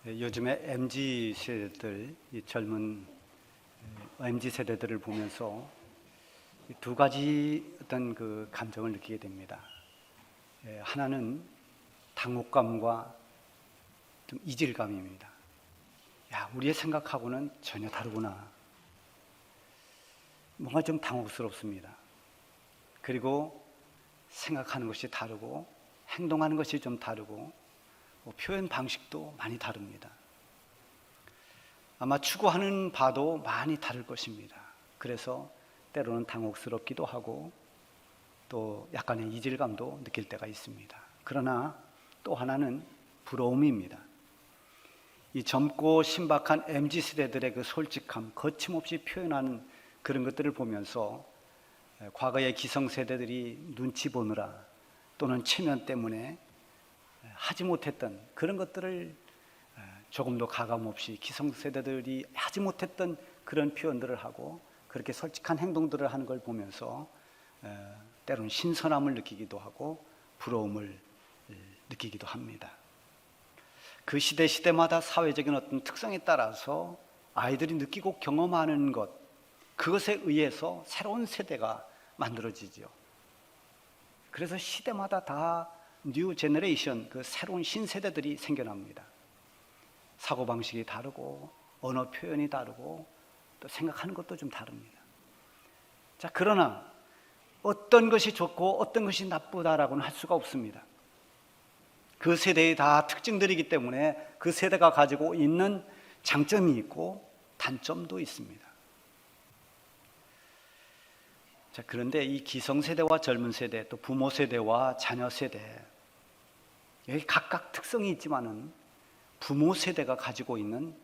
요즘에 MZ 세대들, 이 젊은 MZ 세대들을 보면서 두 가지 어떤 그 감정을 느끼게 됩니다. 하나는 당혹감과 좀 이질감입니다. 야, 우리의 생각하고는 전혀 다르구나. 뭔가 좀 당혹스럽습니다. 그리고 생각하는 것이 다르고 행동하는 것이 좀 다르고 표현 방식도 많이 다릅니다. 아마 추구하는 바도 많이 다를 것입니다. 그래서 때로는 당혹스럽기도 하고 또 약간의 이질감도 느낄 때가 있습니다. 그러나 또 하나는 부러움입니다. 이 젊고 신박한 MZ세대들의 그 솔직함, 거침없이 표현하는 그런 것들을 보면서 과거의 기성세대들이 눈치 보느라 또는 체면 때문에 하지 못했던 그런 것들을 조금 더 가감없이 기성세대들이 하지 못했던 그런 표현들을 하고 그렇게 솔직한 행동들을 하는 걸 보면서 때로는 신선함을 느끼기도 하고 부러움을 느끼기도 합니다. 그 시대마다 사회적인 어떤 특성에 따라서 아이들이 느끼고 경험하는 것, 그것에 의해서 새로운 세대가 만들어지죠. 그래서 시대마다 다 뉴 제너레이션, 그 새로운 신세대들이 생겨납니다. 사고방식이 다르고 언어 표현이 다르고 또 생각하는 것도 좀 다릅니다. 자, 그러나 어떤 것이 좋고 어떤 것이 나쁘다라고는 할 수가 없습니다. 그 세대의 다 특징들이기 때문에 그 세대가 가지고 있는 장점이 있고 단점도 있습니다. 자, 그런데 이 기성세대와 젊은 세대, 또 부모 세대와 자녀 세대, 여기 각각 특성이 있지만은 부모 세대가 가지고 있는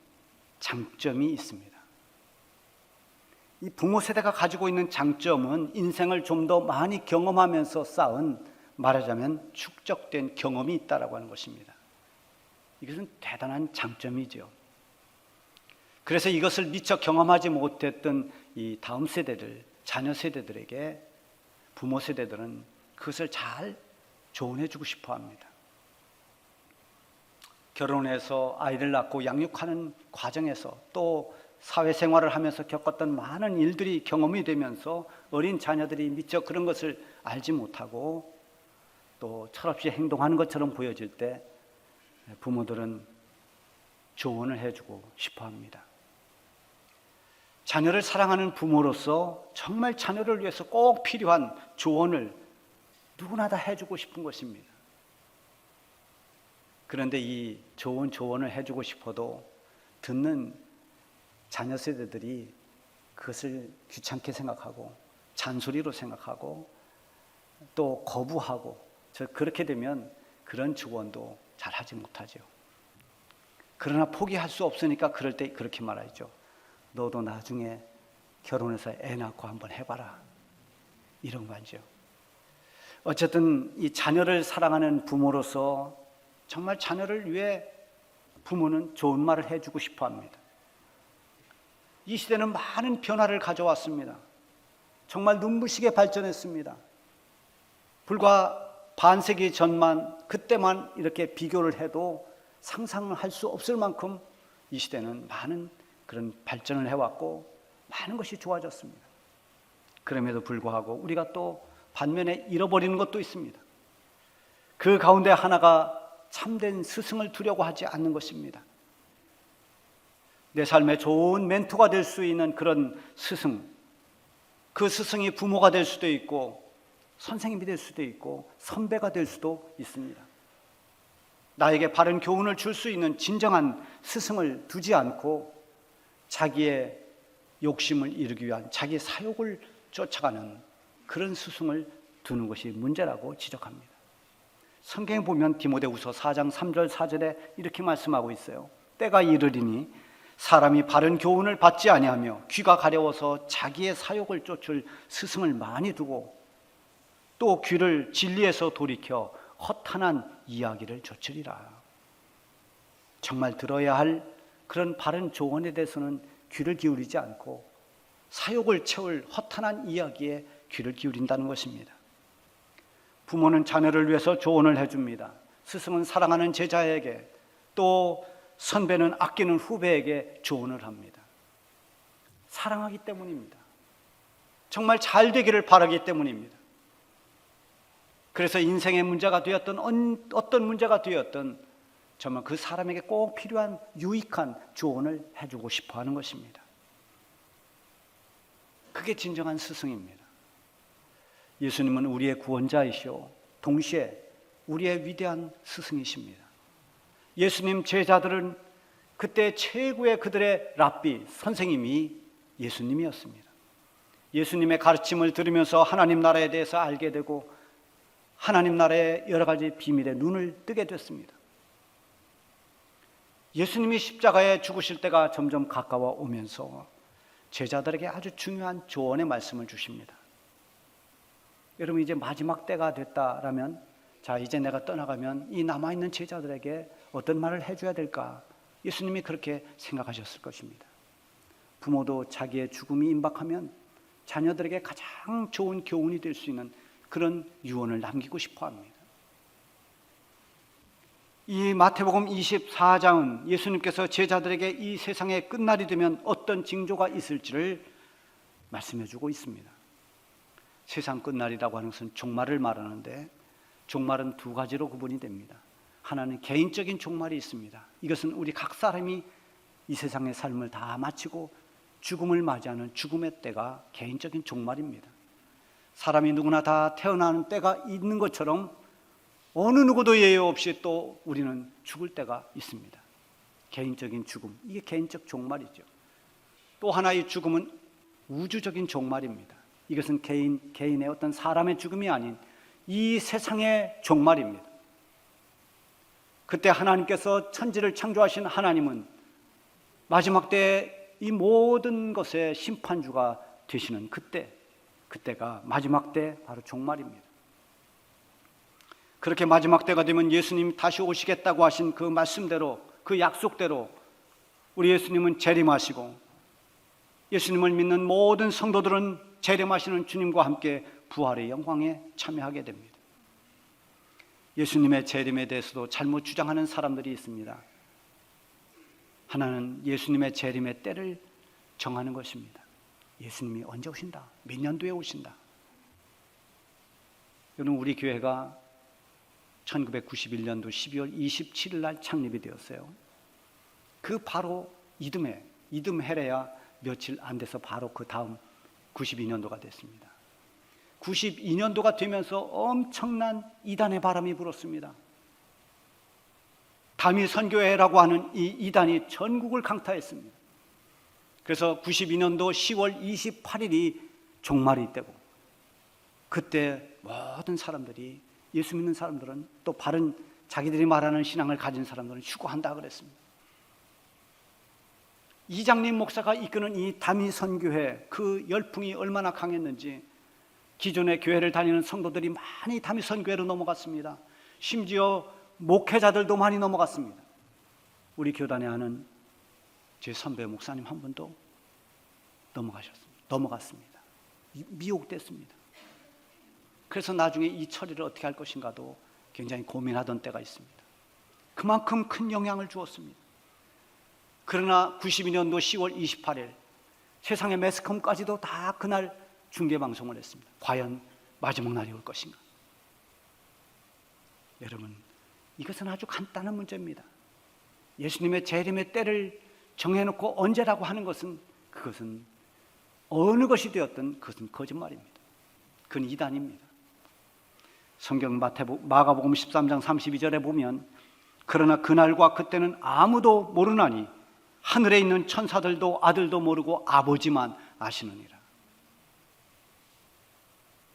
장점이 있습니다. 이 부모 세대가 가지고 있는 장점은 인생을 좀 더 많이 경험하면서 쌓은, 말하자면 축적된 경험이 있다라고 하는 것입니다. 이것은 대단한 장점이죠. 그래서 이것을 미처 경험하지 못했던 이 다음 세대들, 자녀 세대들에게 부모 세대들은 그것을 잘 조언해 주고 싶어 합니다. 결혼해서 아이를 낳고 양육하는 과정에서 또 사회생활을 하면서 겪었던 많은 일들이 경험이 되면서 어린 자녀들이 미처 그런 것을 알지 못하고 또 철없이 행동하는 것처럼 보여질 때 부모들은 조언을 해주고 싶어 합니다. 자녀를 사랑하는 부모로서 정말 자녀를 위해서 꼭 필요한 조언을 누구나 다 해주고 싶은 것입니다. 그런데 이 좋은 조언을 해주고 싶어도 듣는 자녀 세대들이 그것을 귀찮게 생각하고 잔소리로 생각하고 또 거부하고, 그렇게 되면 그런 조언도 잘 하지 못하죠. 그러나 포기할 수 없으니까 그럴 때 그렇게 말하죠. 너도 나중에 결혼해서 애 낳고 한번 해봐라, 이런 거죠. 어쨌든 이 자녀를 사랑하는 부모로서 정말 자녀를 위해 부모는 좋은 말을 해주고 싶어 합니다. 이 시대는 많은 변화를 가져왔습니다. 정말 눈부시게 발전했습니다. 불과 반세기 전만, 그때만 이렇게 비교를 해도 상상을 할 수 없을 만큼 이 시대는 많은 그런 발전을 해왔고 많은 것이 좋아졌습니다. 그럼에도 불구하고 우리가 또 반면에 잃어버리는 것도 있습니다. 그 가운데 하나가 참된 스승을 두려고 하지 않는 것입니다. 내 삶에 좋은 멘토가 될 수 있는 그런 스승, 그 스승이 부모가 될 수도 있고 선생님이 될 수도 있고 선배가 될 수도 있습니다. 나에게 바른 교훈을 줄 수 있는 진정한 스승을 두지 않고 자기의 욕심을 이루기 위한 자기 사욕을 쫓아가는 그런 스승을 두는 것이 문제라고 지적합니다. 성경에 보면 디모데후서 4장 3절 4절에 이렇게 말씀하고 있어요. 때가 이르리니 사람이 바른 교훈을 받지 아니하며 귀가 가려워서 자기의 사욕을 쫓을 스승을 많이 두고 또 귀를 진리에서 돌이켜 허탄한 이야기를 좇으리라. 정말 들어야 할 그런 바른 조언에 대해서는 귀를 기울이지 않고 사욕을 채울 허탄한 이야기에 귀를 기울인다는 것입니다. 부모는 자녀를 위해서 조언을 해줍니다. 스승은 사랑하는 제자에게 또 선배는 아끼는 후배에게 조언을 합니다. 사랑하기 때문입니다. 정말 잘 되기를 바라기 때문입니다. 그래서 인생의 문제가 되었던 어떤 문제가 되었던 정말 그 사람에게 꼭 필요한 유익한 조언을 해주고 싶어 하는 것입니다. 그게 진정한 스승입니다. 예수님은 우리의 구원자이시오 동시에 우리의 위대한 스승이십니다. 예수님 제자들은 그때 최고의 그들의 랍비, 선생님이 예수님이었습니다. 예수님의 가르침을 들으면서 하나님 나라에 대해서 알게 되고 하나님 나라의 여러 가지 비밀에 눈을 뜨게 됐습니다. 예수님이 십자가에 죽으실 때가 점점 가까워 오면서 제자들에게 아주 중요한 조언의 말씀을 주십니다. 여러분, 이제 마지막 때가 됐다라면, 자, 이제 내가 떠나가면 이 남아있는 제자들에게 어떤 말을 해줘야 될까? 예수님이 그렇게 생각하셨을 것입니다. 부모도 자기의 죽음이 임박하면 자녀들에게 가장 좋은 교훈이 될 수 있는 그런 유언을 남기고 싶어 합니다. 이 마태복음 24장은 예수님께서 제자들에게 이 세상의 끝날이 되면 어떤 징조가 있을지를 말씀해 주고 있습니다. 세상 끝날이라고 하는 것은 종말을 말하는데, 종말은 두 가지로 구분이 됩니다. 하나는 개인적인 종말이 있습니다. 이것은 우리 각 사람이 이 세상의 삶을 다 마치고 죽음을 맞이하는 죽음의 때가 개인적인 종말입니다. 사람이 누구나 다 태어나는 때가 있는 것처럼 어느 누구도 예외 없이 또 우리는 죽을 때가 있습니다. 개인적인 죽음, 이게 개인적 종말이죠. 또 하나의 죽음은 우주적인 종말입니다. 이것은 개인의 어떤 사람의 죽음이 아닌 이 세상의 종말입니다. 그때 하나님께서 천지를 창조하신 하나님은 마지막 때에 이 모든 것의 심판주가 되시는 그때가 마지막 때, 바로 종말입니다. 그렇게 마지막 때가 되면 예수님이 다시 오시겠다고 하신 그 말씀대로, 그 약속대로 우리 예수님은 재림하시고, 예수님을 믿는 모든 성도들은 재림하시는 주님과 함께 부활의 영광에 참여하게 됩니다. 예수님의 재림에 대해서도 잘못 주장하는 사람들이 있습니다. 하나는 예수님의 재림의 때를 정하는 것입니다. 예수님이 언제 오신다, 몇 년도에 오신다. 여러분, 우리 교회가 1991년도 12월 27일 날 창립이 되었어요. 그 바로 이듬 해래야 며칠 안 돼서 바로 그 다음 92년도가 됐습니다. 92년도가 되면서 엄청난 이단의 바람이 불었습니다. 다미 선교회라고 하는 이 이단이 전국을 강타했습니다. 그래서 92년도 10월 28일이 종말이 되고, 그때 모든 사람들이, 예수 믿는 사람들은, 또 바른 자기들이 말하는 신앙을 가진 사람들은 휴거한다 그랬습니다. 이장님 목사가 이끄는 이 다미 선교회, 그 열풍이 얼마나 강했는지 기존의 교회를 다니는 성도들이 많이 다미 선교회로 넘어갔습니다. 심지어 목회자들도 많이 넘어갔습니다. 우리 교단에 하는 제 선배 목사님 한 분도 넘어갔습니다. 미혹됐습니다. 그래서 나중에 이 처리를 어떻게 할 것인가도 굉장히 고민하던 때가 있습니다. 그만큼 큰 영향을 주었습니다. 그러나 92년도 10월 28일 세상의 매스컴까지도 다 그날 중계방송을 했습니다. 과연 마지막 날이 올 것인가? 여러분, 이것은 아주 간단한 문제입니다. 예수님의 재림의 때를 정해놓고 언제라고 하는 것은, 그것은 어느 것이 되었든 그것은 거짓말입니다. 그건 이단입니다. 성경 마가복음 13장 32절에 보면, 그러나 그날과 그때는 아무도 모르나니 하늘에 있는 천사들도 아들도 모르고 아버지만 아시느니라.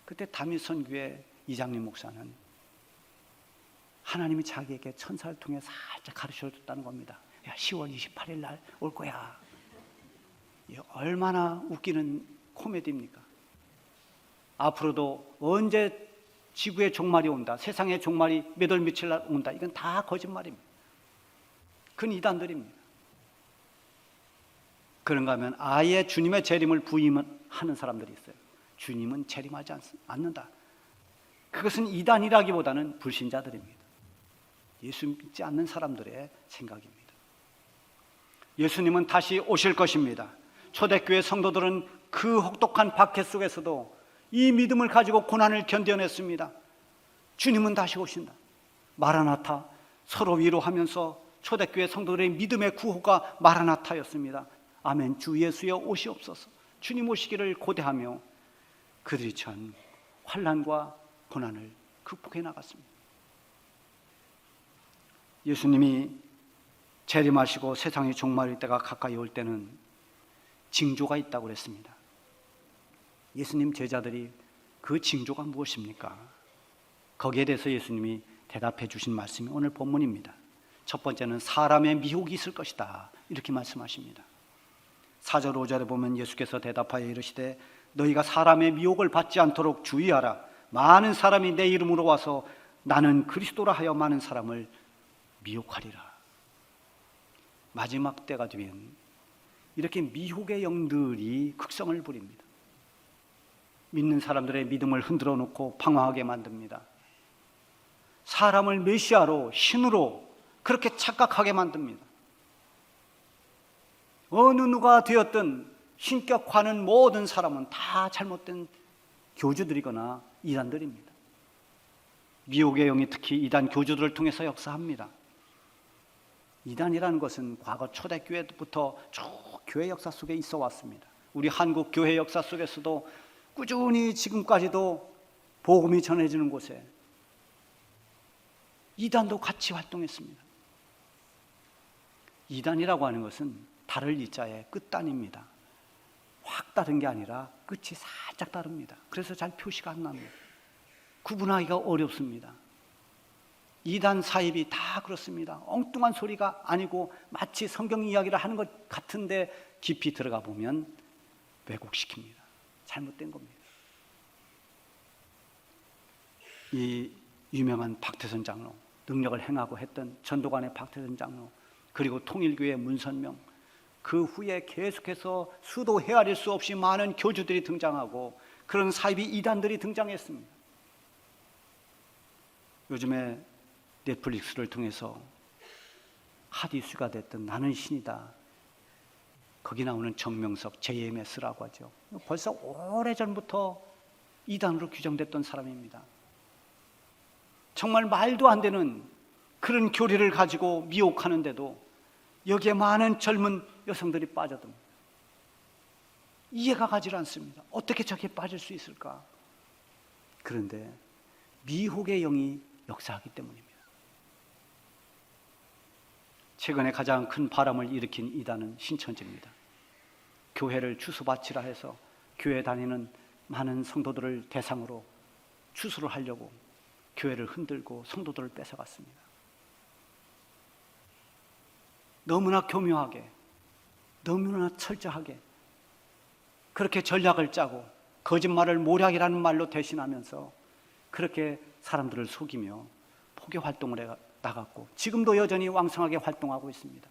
그때 다미 선교회 이장님 목사는 하나님이 자기에게 천사를 통해 살짝 가르쳐줬다는 겁니다. 야, 10월 28일 날 올 거야. 얼마나 웃기는 코미디입니까? 앞으로도 언제 지구의 종말이 온다, 세상의 종말이 몇 월 며칠 날 온다, 이건 다 거짓말입니다. 그건 이단들입니다. 그런가 하면 아예 주님의 재림을 부인하는 사람들이 있어요. 주님은 재림하지 않는다. 그것은 이단이라기보다는 불신자들입니다. 예수 믿지 않는 사람들의 생각입니다. 예수님은 다시 오실 것입니다. 초대교회 성도들은 그 혹독한 박해 속에서도 이 믿음을 가지고 고난을 견뎌냈습니다. 주님은 다시 오신다. 마라나타, 서로 위로하면서 초대교회 성도들의 믿음의 구호가 마라나타였습니다. 아멘. 주 예수여 오시옵소서. 주님 오시기를 고대하며 그들이 처한 환난과 고난을 극복해 나갔습니다. 예수님이 재림하시고 세상이 종말일 때가 가까이 올 때는 징조가 있다고 그랬습니다. 예수님 제자들이 그 징조가 무엇입니까? 거기에 대해서 예수님이 대답해 주신 말씀이 오늘 본문입니다. 첫 번째는 사람의 미혹이 있을 것이다, 이렇게 말씀하십니다. 4절 5절에 보면 예수께서 대답하여 이르시되 너희가 사람의 미혹을 받지 않도록 주의하라. 많은 사람이 내 이름으로 와서 나는 그리스도라 하여 많은 사람을 미혹하리라. 마지막 때가 되면 이렇게 미혹의 영들이 극성을 부립니다. 믿는 사람들의 믿음을 흔들어 놓고 방황하게 만듭니다. 사람을 메시아로, 신으로 그렇게 착각하게 만듭니다. 어느 누가 되었든 신격화하는 모든 사람은 다 잘못된 교주들이거나 이단들입니다. 미혹의 영이 특히 이단 교주들을 통해서 역사합니다. 이단이라는 것은 과거 초대교회부터 쭉 교회 역사 속에 있어 왔습니다. 우리 한국 교회 역사 속에서도 꾸준히 지금까지도 복음이 전해지는 곳에 이단도 같이 활동했습니다. 이단이라고 하는 것은 다를 이자의 끝단입니다. 확 다른 게 아니라 끝이 살짝 다릅니다. 그래서 잘 표시가 안 납니다. 구분하기가 어렵습니다. 이단 사입이 다 그렇습니다. 엉뚱한 소리가 아니고 마치 성경 이야기를 하는 것 같은데 깊이 들어가 보면 왜곡시킵니다. 잘못된 겁니다. 이 유명한 박태선 장로, 능력을 행하고 했던 전도관의 박태선 장로, 그리고 통일교회 문선명, 그 후에 계속해서 수도 헤아릴 수 없이 많은 교주들이 등장하고 그런 사이비 이단들이 등장했습니다. 요즘에 넷플릭스를 통해서 핫 이슈가 됐던 나는 신이다, 거기 나오는 정명석, JMS라고 하죠. 벌써 오래전부터 이단으로 규정됐던 사람입니다. 정말 말도 안 되는 그런 교리를 가지고 미혹하는데도 여기에 많은 젊은 여성들이 빠져듭니다. 이해가 가지 않습니다. 어떻게 저게 빠질 수 있을까? 그런데 미혹의 영이 역사하기 때문입니다. 최근에 가장 큰 바람을 일으킨 이단은 신천지입니다. 교회를 추수바치라 해서 교회 다니는 많은 성도들을 대상으로 추수를 하려고 교회를 흔들고 성도들을 뺏어갔습니다. 너무나 교묘하게, 너무나 철저하게 그렇게 전략을 짜고 거짓말을 모략이라는 말로 대신하면서 그렇게 사람들을 속이며 포교 활동을 나갔고 지금도 여전히 왕성하게 활동하고 있습니다.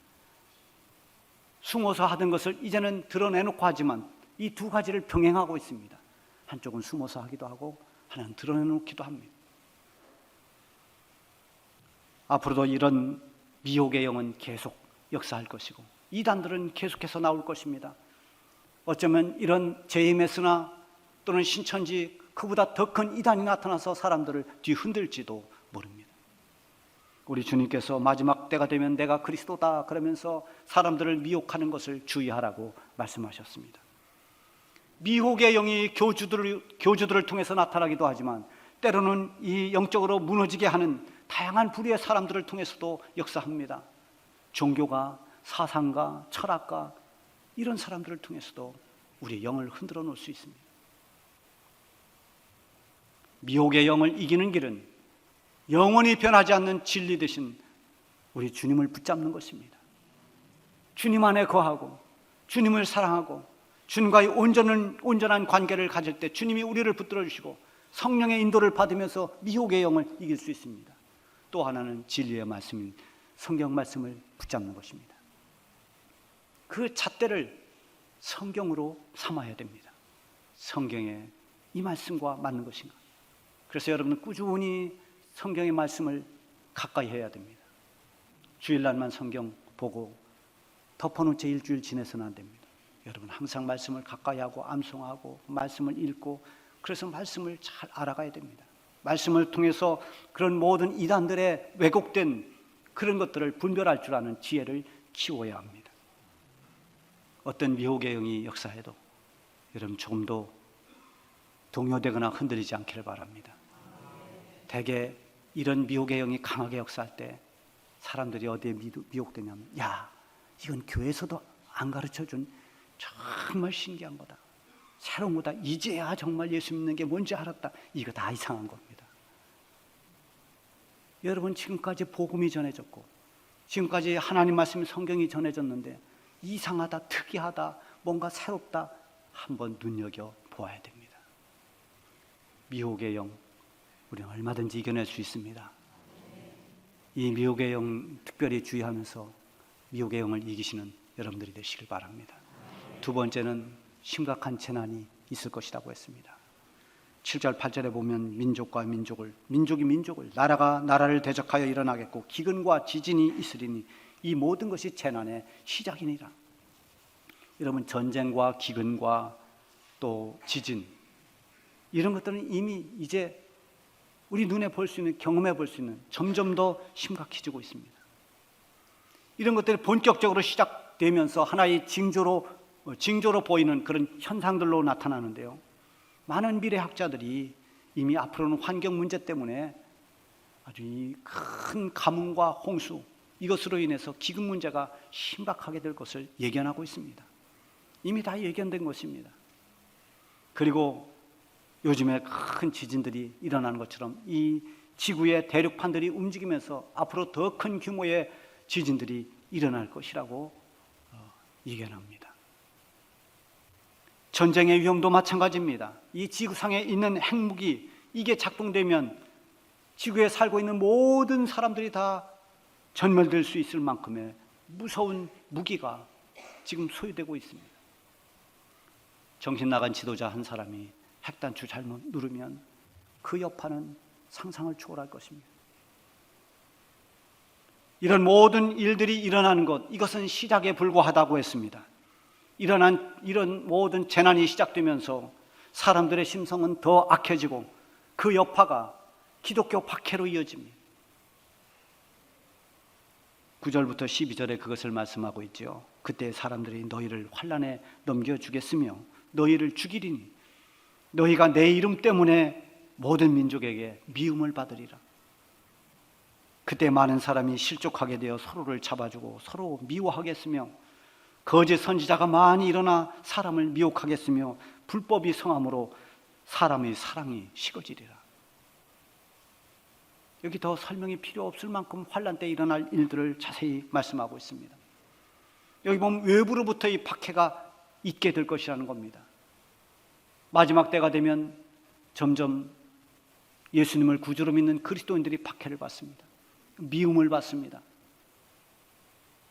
숨어서 하던 것을 이제는 드러내놓고 하지만 이 두 가지를 병행하고 있습니다. 한쪽은 숨어서 하기도 하고 하나는 드러내놓기도 합니다. 앞으로도 이런 미혹의 영은 계속 역사할 것이고 이단들은 계속해서 나올 것입니다. 어쩌면 이런 JMS나 또는 신천지 그보다 더 큰 이단이 나타나서 사람들을 뒤흔들지도 모릅니다. 우리 주님께서 마지막 때가 되면 내가 그리스도다 그러면서 사람들을 미혹하는 것을 주의하라고 말씀하셨습니다. 미혹의 영이 교주들을 통해서 나타나기도 하지만 때로는 이 영적으로 무너지게 하는 다양한 부류의 사람들을 통해서도 역사합니다. 종교가, 사상가, 철학가 이런 사람들을 통해서도 우리의 영을 흔들어 놓을 수 있습니다. 미혹의 영을 이기는 길은 영원히 변하지 않는 진리 되신 우리 주님을 붙잡는 것입니다. 주님 안에 거하고 주님을 사랑하고 주님과의 온전한 관계를 가질 때 주님이 우리를 붙들어 주시고 성령의 인도를 받으면서 미혹의 영을 이길 수 있습니다. 또 하나는 진리의 말씀인 성경 말씀을 붙잡는 것입니다. 그 잣대를 성경으로 삼아야 됩니다. 성경에 이 말씀과 맞는 것인가? 그래서 여러분은 꾸준히 성경의 말씀을 가까이 해야 됩니다. 주일날만 성경 보고 덮어놓은 채 일주일 지내서는 안 됩니다. 여러분 항상 말씀을 가까이 하고 암송하고 말씀을 읽고 그래서 말씀을 잘 알아가야 됩니다. 말씀을 통해서 그런 모든 이단들의 왜곡된 그런 것들을 분별할 줄 아는 지혜를 키워야 합니다. 어떤 미혹의 영이 역사해도 여러분 조금도 동요되거나 흔들리지 않기를 바랍니다. 대개 이런 미혹의 영이 강하게 역사할 때 사람들이 어디에 미혹되냐면, 야, 이건 교회에서도 안 가르쳐준 정말 신기한 거다, 새로운 거다, 이제야 정말 예수 믿는 게 뭔지 알았다, 이거 다 이상한 겁니다. 여러분 지금까지 복음이 전해졌고 지금까지 하나님 말씀이 성경이 전해졌는데 이상하다, 특이하다, 뭔가 새롭다 한번 눈여겨보아야 됩니다. 미혹의 영 우리는 얼마든지 이겨낼 수 있습니다. 이 미혹의 영 특별히 주의하면서 미혹의 영을 이기시는 여러분들이 되시길 바랍니다. 두 번째는 심각한 재난이 있을 것이라고 했습니다. 7절 8절에 보면 민족과 민족을, 민족이 민족을, 나라가 나라를 대적하여 일어나겠고 기근과 지진이 있으리니 이 모든 것이 재난의 시작이니라. 여러분 전쟁과 기근과 또 지진 이런 것들은 이미 이제 우리 눈에 볼 수 있는, 경험해 볼 수 있는, 점점 더 심각해지고 있습니다. 이런 것들이 본격적으로 시작되면서 하나의 징조로 보이는 그런 현상들로 나타나는데요, 많은 미래학자들이 이미 앞으로는 환경 문제 때문에 아주 큰 가뭄과 홍수, 이것으로 인해서 기근 문제가 심각하게 될 것을 예견하고 있습니다. 이미 다 예견된 것입니다. 그리고 요즘에 큰 지진들이 일어나는 것처럼 이 지구의 대륙판들이 움직이면서 앞으로 더 큰 규모의 지진들이 일어날 것이라고 예견합니다. 전쟁의 위험도 마찬가지입니다. 이 지구상에 있는 핵무기, 이게 작동되면 지구에 살고 있는 모든 사람들이 다 전멸될 수 있을 만큼의 무서운 무기가 지금 소유되고 있습니다. 정신 나간 지도자 한 사람이 핵단추 잘못 누르면 그 여파는 상상을 초월할 것입니다. 이런 모든 일들이 일어나는 것, 이것은 시작에 불과하다고 했습니다. 이런 모든 재난이 시작되면서 사람들의 심성은 더 악해지고 그 여파가 기독교 박해로 이어집니다. 9절부터 12절에 그것을 말씀하고 있죠. 그때 사람들이 너희를 환난에 넘겨주겠으며 너희를 죽이리니 너희가 내 이름 때문에 모든 민족에게 미움을 받으리라. 그때 많은 사람이 실족하게 되어 서로를 잡아주고 서로 미워하겠으며 거짓 선지자가 많이 일어나 사람을 미혹하겠으며 불법이 성함으로 사람의 사랑이 식어지리라. 여기 더 설명이 필요 없을 만큼 환난 때 일어날 일들을 자세히 말씀하고 있습니다. 여기 보면 외부로부터 이 박해가 있게 될 것이라는 겁니다. 마지막 때가 되면 점점 예수님을 구주로 믿는 그리스도인들이 박해를 받습니다. 미움을 받습니다.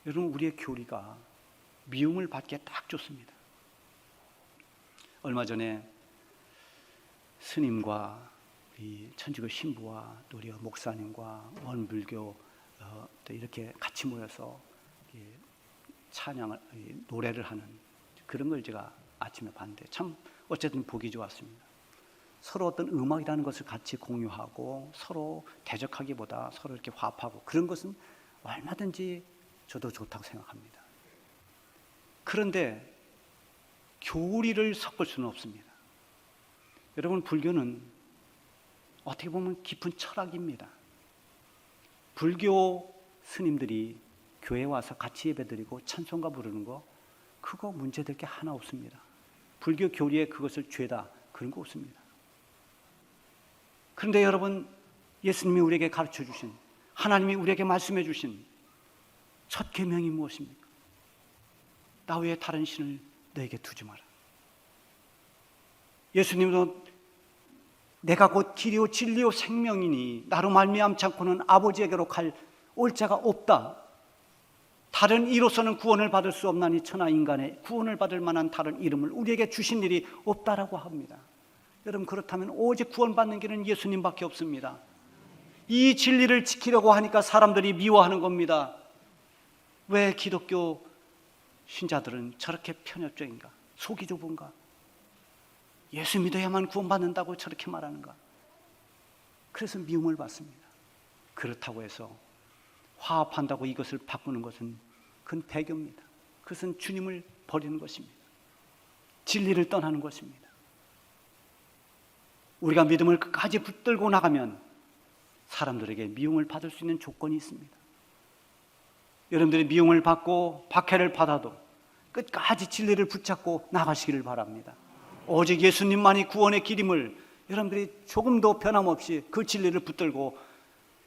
여러분 우리의 교리가 미움을 받기에 딱 좋습니다. 얼마 전에 스님과 이 천주교 신부와 또 우리 목사님과 원불교 이렇게 같이 모여서 찬양을, 노래를 하는 그런 걸 제가 아침에 봤는데 참 어쨌든 보기 좋았습니다. 서로 어떤 음악이라는 것을 같이 공유하고 서로 대적하기보다 서로 이렇게 화합하고 그런 것은 얼마든지 저도 좋다고 생각합니다. 그런데 교리를 섞을 수는 없습니다. 여러분 불교는 어떻게 보면 깊은 철학입니다. 불교 스님들이 교회에 와서 같이 예배드리고 찬송가 부르는 거 그거 문제될 게 하나 없습니다. 불교 교리에 그것을 죄다 그런 거 없습니다. 그런데 여러분 예수님이 우리에게 가르쳐 주신, 하나님이 우리에게 말씀해 주신 첫 계명이 무엇입니까? 나 외에 다른 신을 너에게 두지 마라. 예수님도 내가 곧 길이요 진리요 생명이니 나로 말미암지 않고는 아버지에게로 올 자가 없다. 다른 이로서는 구원을 받을 수 없나니 천하 인간의 구원을 받을 만한 다른 이름을 우리에게 주신 일이 없다라고 합니다. 여러분 그렇다면 오직 구원받는 길은 예수님밖에 없습니다. 이 진리를 지키려고 하니까 사람들이 미워하는 겁니다. 왜 기독교 신자들은 저렇게 편협적인가? 속이 좁은가? 예수 믿어야만 구원받는다고 저렇게 말하는가? 그래서 미움을 받습니다. 그렇다고 해서 화합한다고 이것을 바꾸는 것은 그건 배교입니다. 그것은 주님을 버리는 것입니다. 진리를 떠나는 것입니다. 우리가 믿음을 끝까지 붙들고 나가면 사람들에게 미움을 받을 수 있는 조건이 있습니다. 여러분들이 미움을 받고 박해를 받아도 끝까지 진리를 붙잡고 나가시기를 바랍니다. 오직 예수님만이 구원의 길임을 여러분들이 조금도 변함없이 그 진리를 붙들고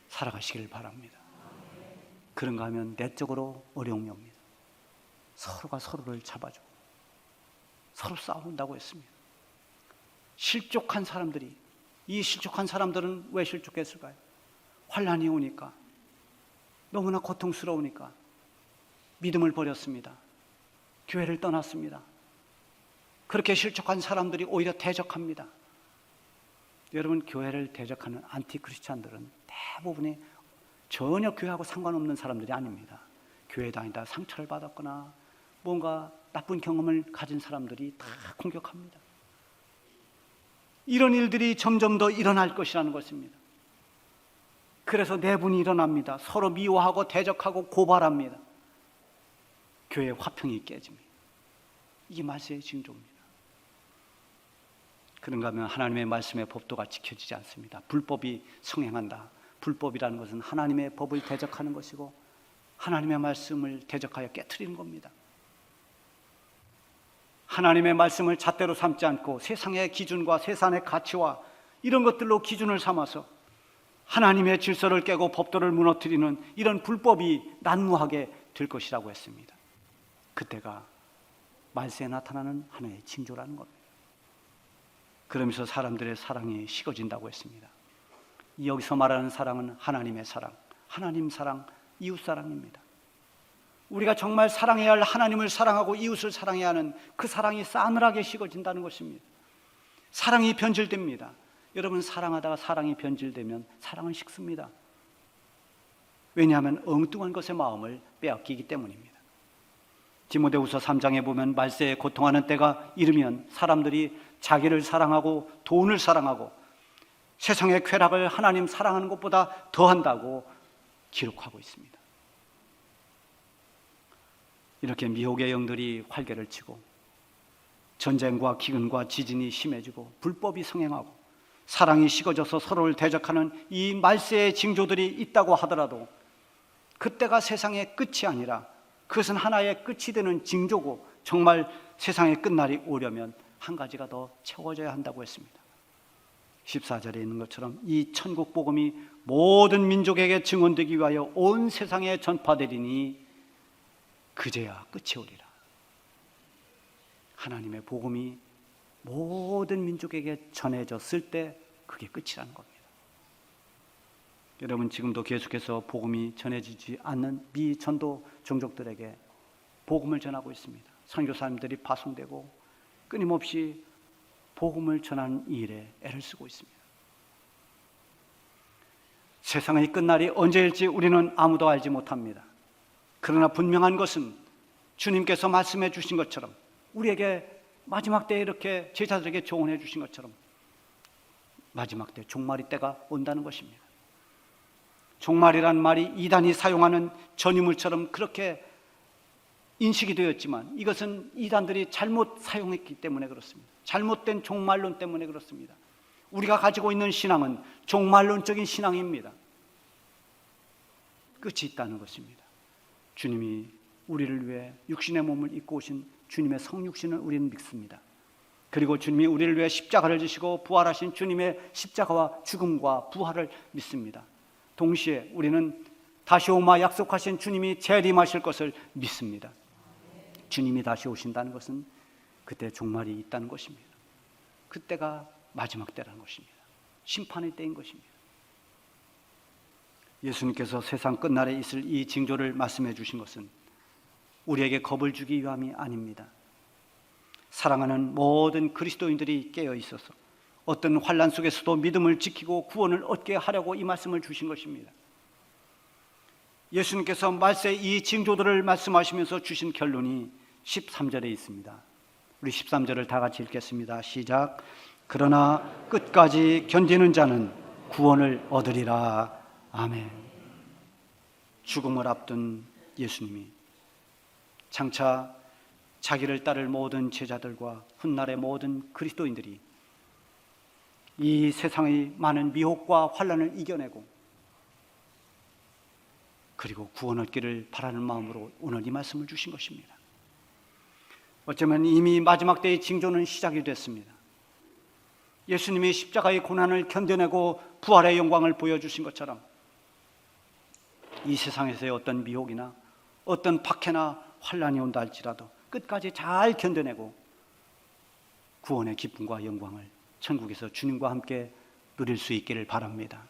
살아가시기를 바랍니다. 그런가 하면 내적으로 어려움이 옵니다. 서로가 서로를 잡아주고 서로 싸운다고 했습니다. 실족한 사람들이, 이 실족한 사람들은 왜 실족했을까요? 환난이 오니까, 너무나 고통스러우니까 믿음을 버렸습니다. 교회를 떠났습니다. 그렇게 실족한 사람들이 오히려 대적합니다. 여러분, 교회를 대적하는 안티크리스찬들은 대부분이 전혀 교회하고 상관없는 사람들이 아닙니다. 교회 다니다 상처를 받았거나 뭔가 나쁜 경험을 가진 사람들이 다 공격합니다. 이런 일들이 점점 더 일어날 것이라는 것입니다. 그래서 내분이 일어납니다. 서로 미워하고 대적하고 고발합니다. 교회의 화평이 깨집니다. 이게 말세의 징조입니다. 그런가 하면 하나님의 말씀의 법도가 지켜지지 않습니다. 불법이 성행한다. 불법이라는 것은 하나님의 법을 대적하는 것이고 하나님의 말씀을 대적하여 깨트리는 겁니다. 하나님의 말씀을 잣대로 삼지 않고 세상의 기준과 세상의 가치와 이런 것들로 기준을 삼아서 하나님의 질서를 깨고 법도를 무너뜨리는 이런 불법이 난무하게 될 것이라고 했습니다. 그때가 말세에 나타나는 하나의 징조라는 겁니다. 그러면서 사람들의 사랑이 식어진다고 했습니다. 여기서 말하는 사랑은 하나님의 사랑, 하나님 사랑, 이웃 사랑입니다. 우리가 정말 사랑해야 할 하나님을 사랑하고 이웃을 사랑해야 하는 그 사랑이 싸늘하게 식어진다는 것입니다. 사랑이 변질됩니다. 여러분, 사랑하다가 사랑이 변질되면 사랑은 식습니다. 왜냐하면 엉뚱한 것의 마음을 빼앗기기 때문입니다. 디모데후서 3장에 보면 말세에 고통하는 때가 이르면 사람들이 자기를 사랑하고 돈을 사랑하고 세상의 쾌락을 하나님 사랑하는 것보다 더한다고 기록하고 있습니다. 이렇게 미혹의 영들이 활개를 치고 전쟁과 기근과 지진이 심해지고 불법이 성행하고 사랑이 식어져서 서로를 대적하는 이 말세의 징조들이 있다고 하더라도 그때가 세상의 끝이 아니라 그것은 하나의 끝이 되는 징조고 정말 세상의 끝날이 오려면 한 가지가 더 채워져야 한다고 했습니다. 14절에 있는 것처럼 이 천국 복음이 모든 민족에게 증언되기 위하여 온 세상에 전파되리니 그제야 끝이 오리라. 하나님의 복음이 모든 민족에게 전해졌을 때 그게 끝이라는 겁니다. 여러분, 지금도 계속해서 복음이 전해지지 않는 미전도 종족들에게 복음을 전하고 있습니다. 선교사님들이 파송되고 끊임없이 복음을 전하는 일에 애를 쓰고 있습니다. 세상의 끝날이 언제일지 우리는 아무도 알지 못합니다. 그러나 분명한 것은 주님께서 말씀해 주신 것처럼 우리에게 마지막 때에 이렇게 제자들에게 조언해 주신 것처럼 마지막 때 종말이 때가 온다는 것입니다. 종말이란 말이 이단이 사용하는 전유물처럼 그렇게 인식이 되었지만 이것은 이단들이 잘못 사용했기 때문에 그렇습니다. 잘못된 종말론 때문에 그렇습니다. 우리가 가지고 있는 신앙은 종말론적인 신앙입니다. 끝이 있다는 것입니다. 주님이 우리를 위해 육신의 몸을 입고 오신 주님의 성육신을 우리는 믿습니다. 그리고 주님이 우리를 위해 십자가를 지시고 부활하신 주님의 십자가와 죽음과 부활을 믿습니다. 동시에 우리는 다시 오마 약속하신 주님이 재림하실 것을 믿습니다. 주님이 다시 오신다는 것은 그때 종말이 있다는 것입니다. 그때가 마지막 때라는 것입니다. 심판의 때인 것입니다. 예수님께서 세상 끝날에 있을 이 징조를 말씀해 주신 것은 우리에게 겁을 주기 위함이 아닙니다. 사랑하는 모든 그리스도인들이 깨어 있어서 어떤 환난 속에서도 믿음을 지키고 구원을 얻게 하려고 이 말씀을 주신 것입니다. 예수님께서 말세 이 징조들을 말씀하시면서 주신 결론이 13절에 있습니다. 우리 13절을 다 같이 읽겠습니다. 시작. 그러나 끝까지 견디는 자는 구원을 얻으리라. 아멘. 죽음을 앞둔 예수님이 장차 자기를 따를 모든 제자들과 훗날의 모든 그리스도인들이 이 세상의 많은 미혹과 환난을 이겨내고 그리고 구원 얻기를 바라는 마음으로 오늘 이 말씀을 주신 것입니다. 어쩌면 이미 마지막 때의 징조는 시작이 됐습니다. 예수님이 십자가의 고난을 견뎌내고 부활의 영광을 보여주신 것처럼 이 세상에서의 어떤 미혹이나 어떤 박해나 환난이 온다 할지라도 끝까지 잘 견뎌내고 구원의 기쁨과 영광을 천국에서 주님과 함께 누릴 수 있기를 바랍니다.